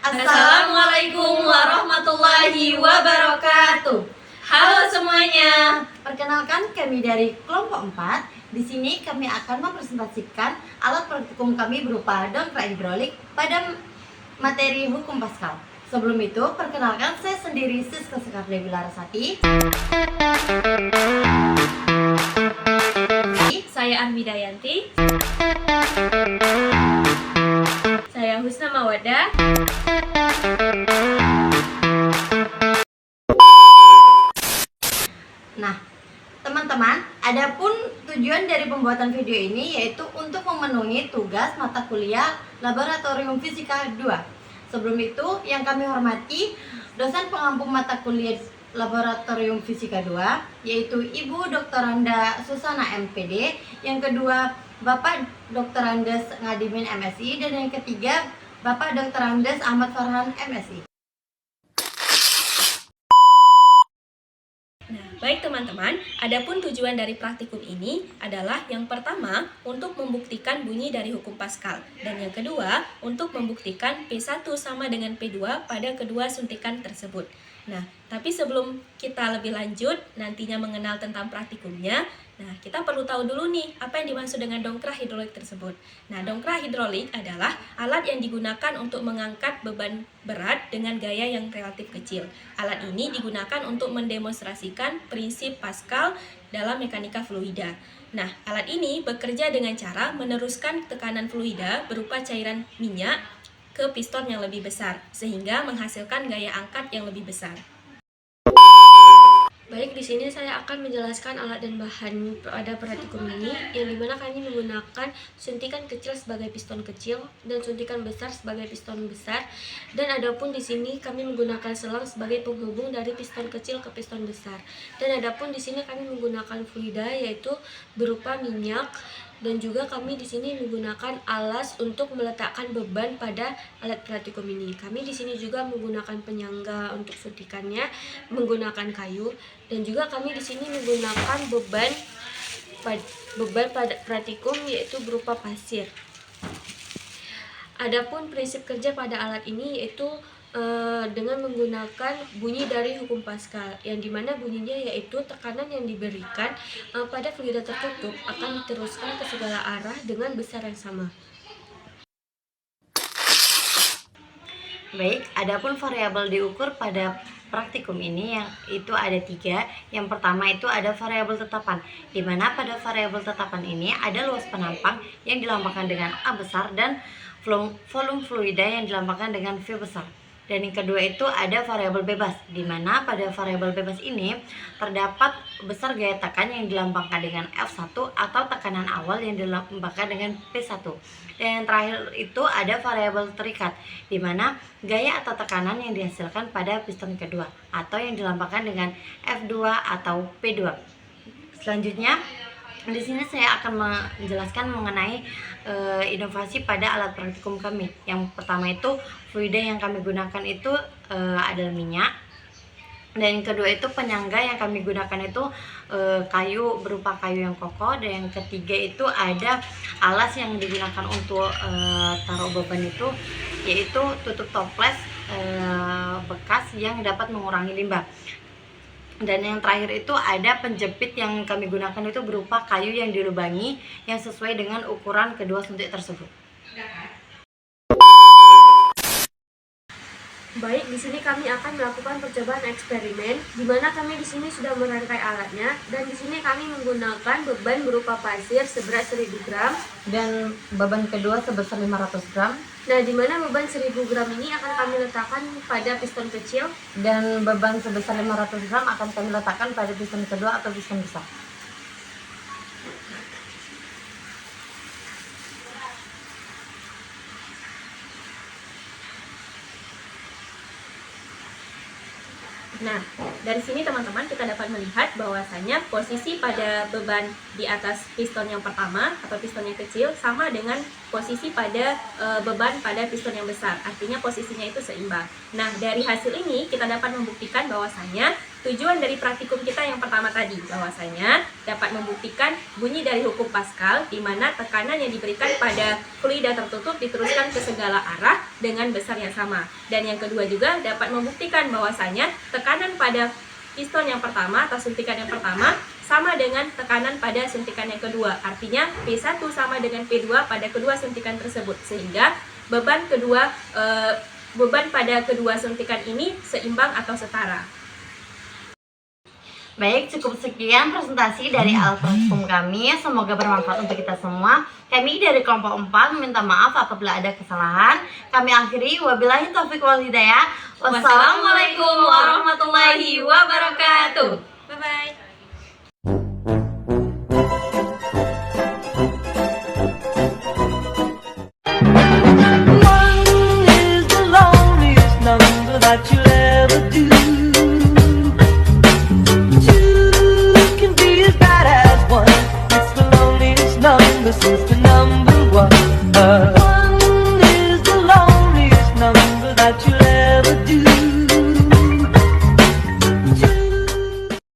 Assalamualaikum warahmatullahi wabarakatuh. Halo semuanya. Perkenalkan, kami dari kelompok 4. Di sini kami akan mempresentasikan alat praktikum kami berupa dongkrak hidrolik pada materi hukum Pascal. Sebelum itu, perkenalkan saya sendiri Siska Sekar Dewi Larasati. Saya Armida Yanti. Saya Husna Mawada. Nah, teman-teman, adapun tujuan dari pembuatan video ini yaitu untuk memenuhi tugas mata kuliah Laboratorium Fisika 2. Sebelum itu, yang kami hormati dosen pengampu mata kuliah Laboratorium Fisika 2 yaitu Ibu Dr. Anda Susana MPD, yang kedua Bapak Dr. Andes Ngadimin MSI, dan yang ketiga Bapak Dr. Andes Ahmad Farhan MSI. Nah, baik teman-teman, adapun tujuan dari praktikum ini adalah yang pertama untuk membuktikan bunyi dari hukum Pascal, dan yang kedua untuk membuktikan P1 sama dengan P2 pada kedua suntikan tersebut. Nah, tapi sebelum kita lebih lanjut nantinya mengenal tentang praktikumnya, nah kita perlu tahu dulu nih apa yang dimaksud dengan dongkrak hidrolik tersebut. Nah, dongkrak hidrolik adalah alat yang digunakan untuk mengangkat beban berat dengan gaya yang relatif kecil. Alat ini digunakan untuk mendemonstrasikan prinsip Pascal dalam mekanika fluida. Nah, alat ini bekerja dengan cara meneruskan tekanan fluida berupa cairan minyak ke piston yang lebih besar, sehingga menghasilkan gaya angkat yang lebih besar. Baik, di sini saya akan menjelaskan alat dan bahan pada praktikum ini, yang dimana kami menggunakan suntikan kecil sebagai piston kecil dan suntikan besar sebagai piston besar. Dan adapun di sini kami menggunakan selang sebagai penghubung dari piston kecil ke piston besar. Dan adapun di sini kami menggunakan fluida yaitu berupa minyak. Dan juga kami di sini menggunakan alas untuk meletakkan beban pada alat praktikum ini. Kami di sini juga menggunakan penyangga untuk suntikannya, menggunakan kayu, dan juga kami di sini menggunakan beban pada praktikum yaitu berupa pasir. Adapun prinsip kerja pada alat ini yaitu dengan menggunakan bunyi dari hukum Pascal, yang dimana bunyinya yaitu tekanan yang diberikan pada fluida tertutup akan diteruskan ke segala arah dengan besar yang sama. Baik, adapun variabel diukur pada praktikum ini yang itu ada 3. Yang pertama itu ada variabel tetapan, di mana pada variabel tetapan ini ada luas penampang yang dilambangkan dengan A besar dan volume fluida yang dilambangkan dengan V besar. Dan yang kedua itu ada variabel bebas, di mana pada variabel bebas ini terdapat besar gaya tekan yang dilambangkan dengan F1 atau tekanan awal yang dilambangkan dengan P1. Dan yang terakhir itu ada variabel terikat, di mana gaya atau tekanan yang dihasilkan pada piston kedua atau yang dilambangkan dengan F2 atau P2. Selanjutnya di sini saya akan menjelaskan mengenai inovasi pada alat praktikum kami. Yang pertama itu fluida yang kami gunakan itu adalah minyak. Dan yang kedua itu penyangga yang kami gunakan itu kayu berupa kayu yang kokoh. Dan yang ketiga itu ada alas yang digunakan untuk taruh beban itu yaitu tutup toples bekas yang dapat mengurangi limbah. Dan yang terakhir itu ada penjepit yang kami gunakan itu berupa kayu yang dilubangi yang sesuai dengan ukuran kedua suntik tersebut. Baik, di sini kami akan melakukan percobaan eksperimen, di mana kami di sini sudah merangkai alatnya, dan di sini kami menggunakan beban berupa pasir seberat 1000 gram Dan beban kedua sebesar 500 gram. Nah, di mana beban 1000 gram ini akan kami letakkan pada piston kecil, Dan beban sebesar 500 gram akan kami letakkan pada piston kedua atau piston besar. Nah, dari sini teman-teman kita dapat melihat bahwasanya posisi pada beban di atas piston yang pertama atau piston yang kecil sama dengan posisi pada beban pada piston yang besar. Artinya posisinya itu seimbang. Nah, dari hasil ini kita dapat membuktikan bahwasanya tujuan dari praktikum kita yang pertama tadi, bahwasanya dapat membuktikan bunyi dari hukum Pascal di mana tekanan yang diberikan pada fluida tertutup diteruskan ke segala arah dengan besar yang sama. Dan yang kedua juga dapat membuktikan bahwasanya tekanan pada piston yang pertama atau suntikan yang pertama sama dengan tekanan pada suntikan yang kedua. Artinya P1 sama dengan P2 pada kedua suntikan tersebut, sehingga beban pada kedua suntikan ini seimbang atau setara. Baik, cukup sekian presentasi dari alat praktikum kami. Semoga bermanfaat untuk kita semua. Kami dari kelompok 4 minta maaf apabila ada kesalahan. Kami akhiri, wabillahi taufiq wal hidayah. Wassalamualaikum warahmatullahi wabarakatuh. Bye-bye. That you'll ever do. Two can be as bad as one. It's the loneliest number since the number one. One is the loneliest number that you'll